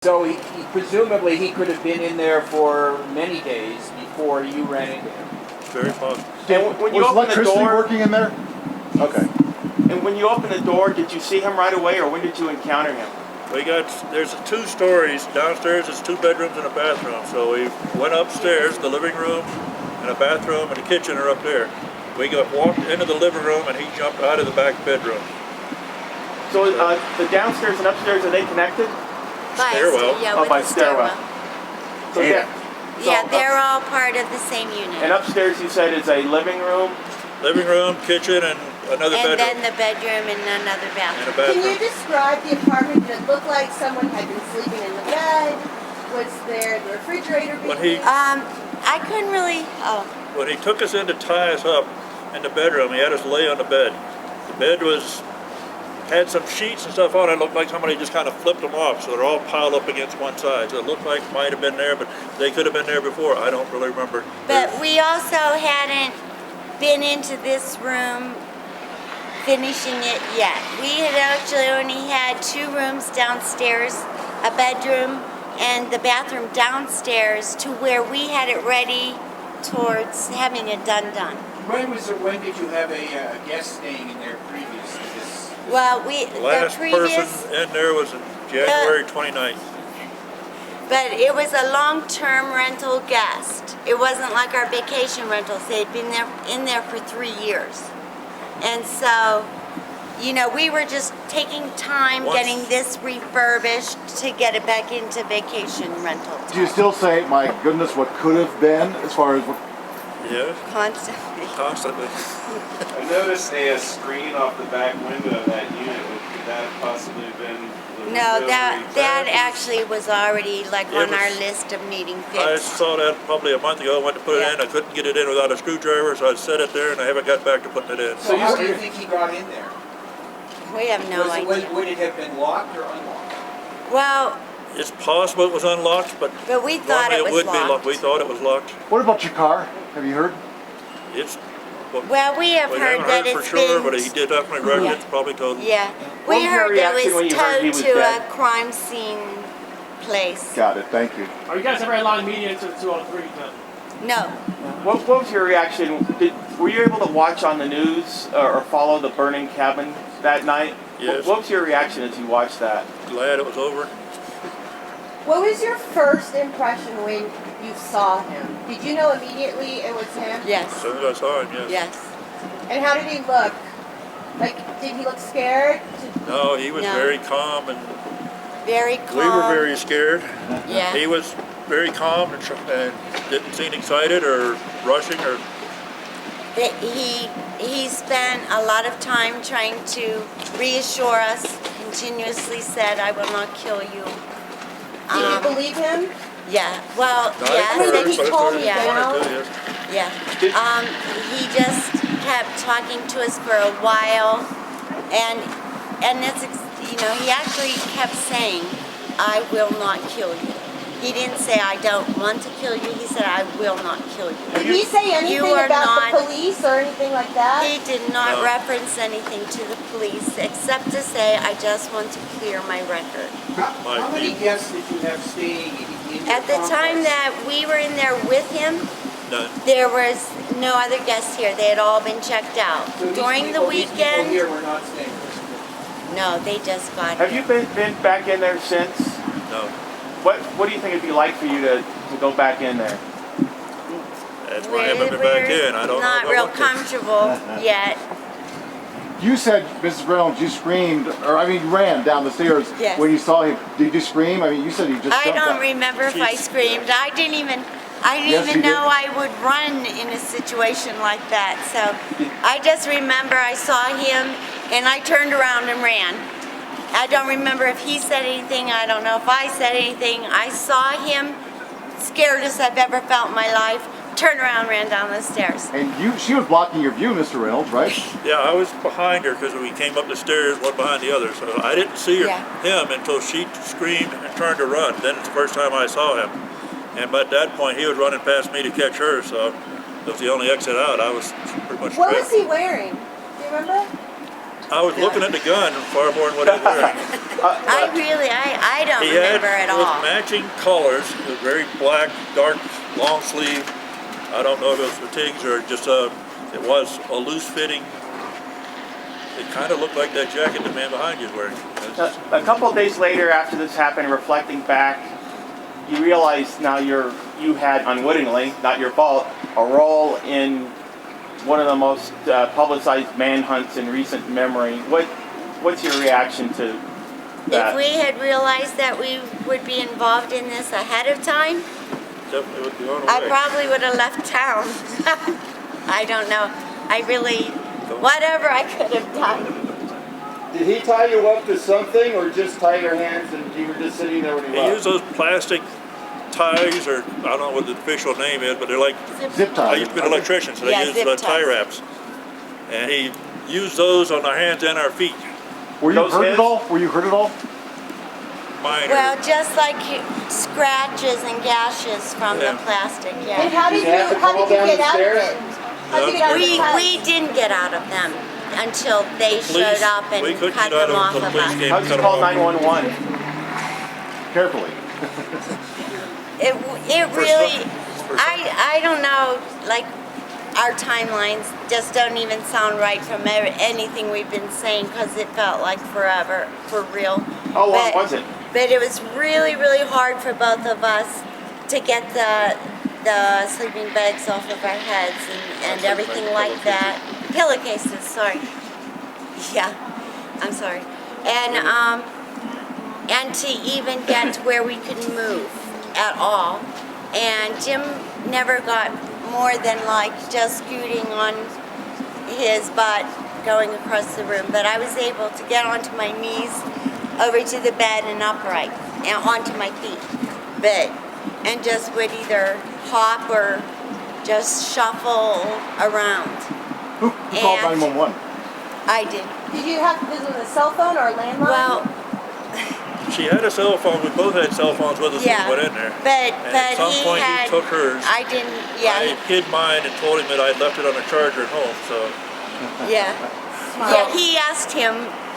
So presumably he could have been in there for many days before you ran into him. Very possible. And when you Was opened the electricity door, working in there? Okay. and when you opened the door, did you see him right away, or when did you encounter him? There's 2 stories. Downstairs there's 2 bedrooms and a bathroom. So we went upstairs, the living room and a bathroom and a kitchen are up there. We walked into the living room and he jumped out of the back bedroom. So the downstairs and upstairs, are they connected? Stairwell. Yeah, with by the stairwell. So Yeah, they're all part of the same unit. And upstairs you said is a living room? Living room, kitchen, and another And bedroom. then the bedroom and another And a bathroom. bathroom. Can you describe the apartment? Did it look like someone had been sleeping in the bed? Was there the refrigerator being When he- used? I couldn't really, When he took us in to tie us up in the bedroom, he had us lay on the bed. The bed had some sheets and stuff on it. It looked like somebody just kind of flipped them off, so they're all piled up against one side. So it looked like it might have been there, but they could have been there before. I don't really remember. but we also hadn't been into this room finishing it yet. We had actually only had 2 rooms downstairs, a bedroom, and the bathroom downstairs to where we had it ready towards having it done. When did you have a guest staying in there previous to this? Well, The last the previous, person in there was in January 29th. but it was a long-term rental guest. It wasn't like our vacation rentals. They'd been in there for 3 years. And so, we were just taking time getting this refurbished to get it back into vacation rental. Do you still say, my goodness, what could have been as far as what? Yes, Constantly. constantly. I noticed a screen off the back window of that unit. Could that have possibly been the No, window that actually was already like It on was- our list of needing I fixed. saw that probably a month ago. I went to put it Yeah. in. I couldn't get it in without a screwdriver, so I set it there and I haven't got back to putting it in. So how do you think he got in there? We have no idea. Would it have been locked or unlocked? Well, It's possible it was unlocked, but we thought normally it was would be locked. locked. We thought it was locked. What about your car? Have you heard? It's. Well, we have We heard haven't that heard for it's sure, been. but he did definitely wreck Yeah. it. It's probably totaled. Yeah, What we was your heard that reaction when it was you heard he towed was to dead? a crime scene place. Got it, thank you. Are you guys ever allowed media into the 203 then? No, What was your reaction? Were you able to watch on the news or follow the burning cabin that night? Yes. What was your reaction as you watched that? Glad it was over. What was your first impression when you saw him? Did you know immediately it was him? As yes, soon as I saw him, yes. yes. And how did he look? Like, did he look scared? No, he was No. very calm, and Very calm. we were very scared. Yeah. He was very calm and didn't seem excited or rushing or. That he spent a lot of time trying to reassure us. Continuously said, "I will not kill you." Did you believe him? Yeah. Well, Not yes. at that first, he but as calmed soon as you he wanted down? to, yes. Yeah. He just kept talking to us for a while, and he actually kept saying, "I will not kill you." He didn't say, "I don't want to kill you." He said, "I will not kill you." Did he say anything are about not- the police or anything like that? He did not No. reference anything to the police except to say, "I just want to clear my record." How many guests did you have staying in your At the time complex? that we were in there with him, None. there was no other guests here. They had all been checked out. So these During the these people weekend, here were not staying. no, they just got Have here. you been back in there since? No. What do you think it'd be like for you to go back in there? That's why I haven't been back in. I don't know. Not if I real want to. comfortable yet. You said, Mrs. Reynolds, you screamed, you ran down the stairs Yes. when you saw him. Did you scream? I mean, you said you just I jumped don't out. remember if I Jeez. screamed. I didn't even Yes, you know did. I would run in a situation like that. So I just remember I saw him and I turned around and ran. I don't remember if he said anything. I don't know if I said anything. I saw him, scaredest I've ever felt in my life. Turned around, ran down the stairs. And she was blocking your view, Mr. Reynolds, right? Yeah, I was behind her because we came up the stairs one behind the other. So I didn't see Yeah. him until she screamed and turned to run. Then it's the first time I saw him. And at that point, he was running past me to catch her. So it was the only exit out. I was pretty much What trapped. was he wearing? Do you remember? I was looking at the gun far more than what he was wearing. I don't He had remember at those all. matching colors. It was very black, dark, long sleeve. I don't know if it was fatigues or just it was a loose fitting. It kind of looked like that jacket the man behind you is wearing. A couple of days later, after this happened, reflecting back, you realize now you had unwittingly, not your fault, a role in one of the most publicized manhunts in recent memory. What's your reaction to that? If we had realized that we would be involved in this ahead of time, Definitely would be on I away. probably would have left town. I don't know. I really, whatever I could have done. Did he tie you up to something, or just tie your hands and you were just sitting there when he He used those plastic ties, or I don't know what the official name is, but they're like, Zip I tie. used to be an electrician, so they Yeah, used zip tie ties. wraps. And he used those on our hands and our feet. Were you Those hurt his? at all? Were you hurt at all? Minor. Well, just like scratches and gashes from Yeah. the plastic, And yeah. how did you get out of it? How'd you get out of the house? We didn't get out of them until they showed up and we couldn't cut get out them off until of the police us. came How and did you cut call them off. 911? Carefully. It really, I don't know, like, our timelines just don't even sound right from anything we've been saying, because it felt like forever, for real. How long was it? But it was really, really hard for both of us to get the sleeping bags off of our heads and everything like that. Pillowcases, sorry. Yeah, I'm sorry. And to even get to where we could move at all. And Jim never got more than like just scooting on his butt going across the room. But I was able to get onto my knees over to the bed and upright and onto my feet. And just would either hop or just shuffle around. Who called And- 911? I did. Did you have to visit with a cell phone or a landline? Well, She had a cell phone. We both had cell phones with us when yeah. we went in there. But at some he point had. he took hers. I didn't. I Yeah. hid mine and told him that I'd left it on a charger at home. So Yeah. Yeah. He asked him,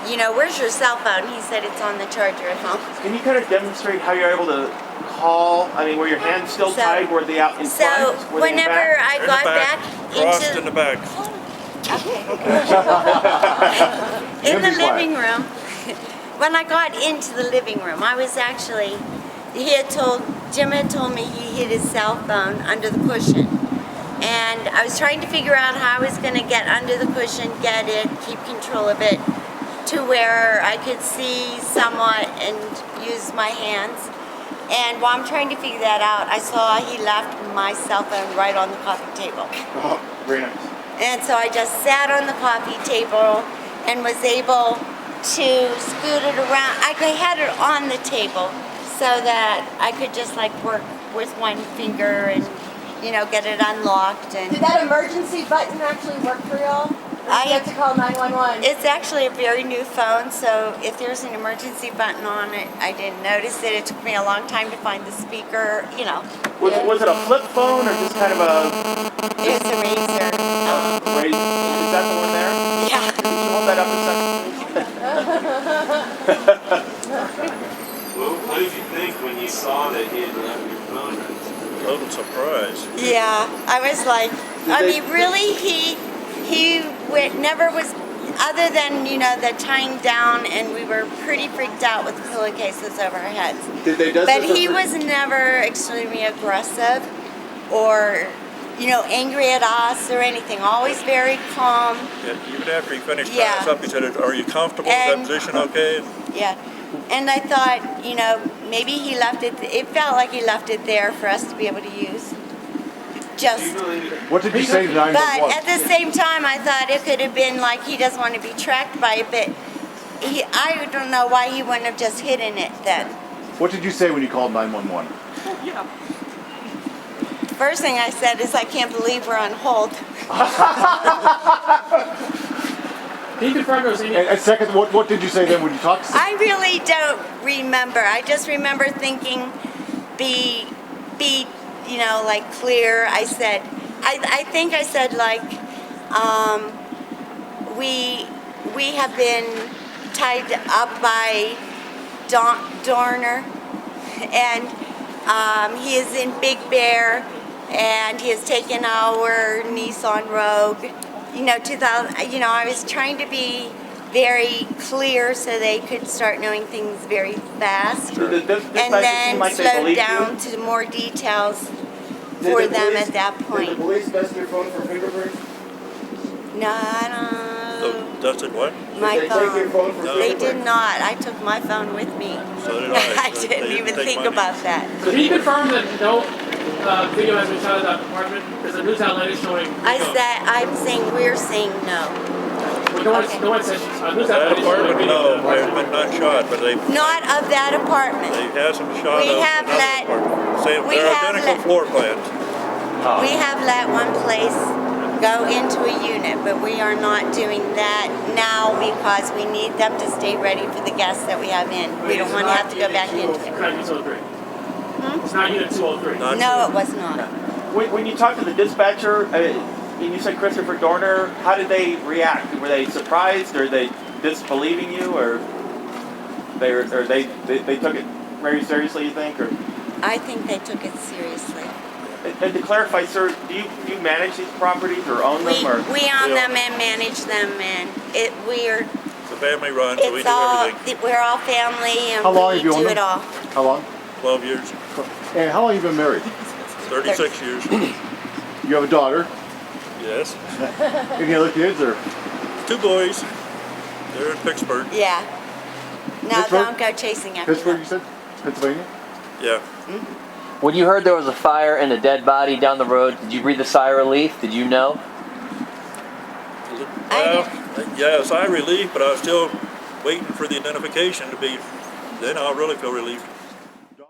you know, where's your cell phone? He said it's on the charger at home. Can you kind of demonstrate how you're able to call? I mean, were your hands still So- tied? Were they out in So front? Were they in whenever back? I in got the back, back crossed in into the back. in the Be quiet. living room, when I got into the living room, I was actually, Jim had told me he hid his cell phone under the cushion. And I was trying to figure out how I was going to get under the cushion, get it, keep control of it, to where I could see somewhat and use my hands. And while I'm trying to figure that out, I saw he left my cell phone right on the coffee table. Oh, very nice. And so I just sat on the coffee table and was able to scoot it around. I had it on the table so that I could just like work with one finger and, you know, get it unlocked. And Did that emergency button actually work for y'all? Or did you have to call 911? it's actually a very new phone, so if there's an emergency button on it, I didn't notice it. It took me a long time to find the speaker, you know. Was it a flip phone or just kind of a It's a razor. raised? Is that the one there? Yeah. Can you hold that up a second? What did you think when you saw that he had left your phone? Total surprise. Yeah, I was like, I mean, really, never was, other than, you know, the tying down, and we were pretty freaked out with the pillowcases over our heads. Did they just? But he was never extremely aggressive or, you know, angry at us or anything. Always very calm. Yeah, even after he finished Yeah. tying us up, he said, "Are you comfortable with And- that position? Okay." Yeah. And I thought, you know, maybe he left it, it felt like he left it there for us to be able to use. Just. What did you say to But 911? at the same time, I thought it could have been like he doesn't want to be tracked by it, but I don't know why he wouldn't have just hidden it then. What did you say when you called 911? First thing I said is, I can't believe we're on hold. He confirmed it was in And second, what did you say then when you talked to I really don't remember. I just remember thinking, be, you know, like clear. I said, I think I said like, we have been tied up by Dorner, and he is in Big Bear, and he has taken our Nissan Rogue. You know, 2000. You know, I was trying to be very clear so they could start knowing things very fast, So does this and seem then like they slow believe down you? to more details Did for the them police- at that Did the point. police test your phone for fingerprints? No, I So don't. Dustin, what? My Did they take your phone. phone for No. They fingerprints? did not. I took my phone with me. So did I They didn't even take think mine. about that. So can you confirm that no video has been shot at that apartment? Because the news outlet is showing. I'm saying we're saying no. Well, no one, Okay. no one said news That outlet is showing apartment, video. no, they've been not shot, but they Not of that apartment. had some shot We of have another let- apartment. Same, we they're have identical let- floor plans. We have let one place go into a unit, but we are not doing that now because we need them to stay ready for the guests that we have in. We don't want to have to go back into It's it. not unit 203. It's not unit 203. Not No, it was not. When you talked to the dispatcher, and you said Christopher Dorner, how did they react? Were they surprised, or they disbelieving you, or they took it very seriously? You think, or? I think they took it seriously. And to clarify, sir, do you manage these properties or own them, or? We own them and manage them, and we're It's a family run, so we it's do all everything. we're all family and How long we have you do owned it them? all. How long? 12 years, And how long have you been married? 36 years. You have a daughter. Yes. Any other kids or? 2 boys. They're in Pittsburgh. Yeah. No, Pittsburgh? don't go chasing after Pittsburgh, you them. said? Pennsylvania? Yeah. When you heard there was a fire and a dead body down the road, did you breathe a sigh of relief? Did you know? Well, yeah, sigh of relief, but I was still waiting for the identification to be. Then I'll really feel relieved.